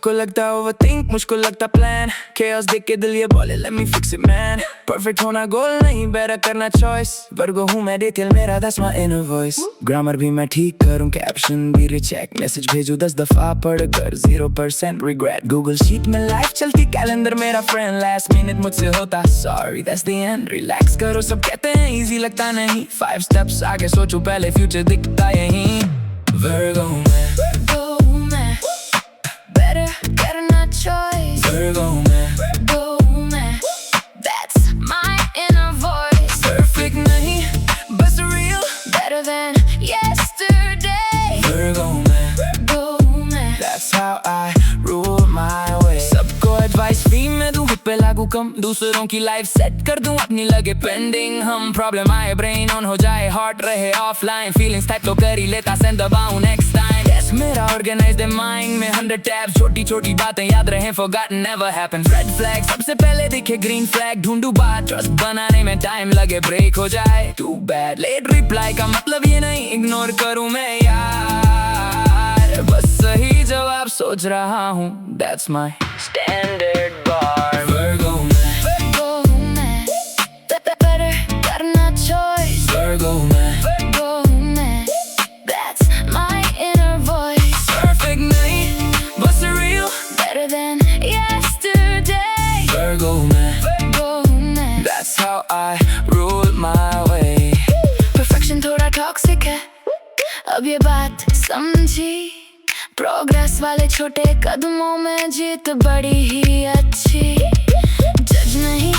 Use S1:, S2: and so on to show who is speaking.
S1: सबको लगता overthink, मुझको लगता plan. Chaos देख के दिल ये बोले let me fix it man. Perfect होना goal नहीं, better करना choice. Virgo हूँ मैं detail मेरा, that's my inner voice. Grammar भी मैं ठीक करूँ, caption भी recheck. Message भेजूँ 10 दफा पढ़कर 0% regret. Google sheet में life चलती, calendar मेरा friend. Last minute मुझसे होता sorry, that's the end. Relax करो, सब कहते हैं easy लगता नहीं. 5 steps आगे सोचो पहले, future दिखता यहीं. Virgo मैं
S2: better करना choice.
S1: Virgo मैं
S2: That's my inner voice.
S1: perfect नहीं, बस real.
S2: Better than yesterday.
S1: Virgo मैं that's how I rule my way. सबको advice भी मैं दूँ, खुद पे लागू कम. दूसरों की life set कर दूँ, अपनी लगे pending. हम problem आए brain on हो जाए, heart रहे offline. Feelings type तो कर ही लेता, send दबाऊँ next time. Desk मेरा organized है, mind में 100 tabs. छोटी छोटी बातें याद रहे, forgotten never happen. Red flag सबसे पहले दिखे, green flag ढूंढूं बात. Trust बनाने में time लगे, break हो जाए too bad. Late reply का मतलब ये नहीं ignore करूँ मैं यार. बस सही जवाब सोच रहा हूँ, that's my standard bar. Virgo मैं
S2: better करना choice.
S1: Virgo मैं
S2: That's my inner voice.
S1: perfect नहीं, बस real.
S2: Better than yesterday.
S1: Virgo मैं that's how I rule my way.
S2: Perfection थोड़ा toxic है, अब ये बात समझी. Progress वाले छोटे कदमों में जीत बड़ी ही अच्छी. Judge नहीं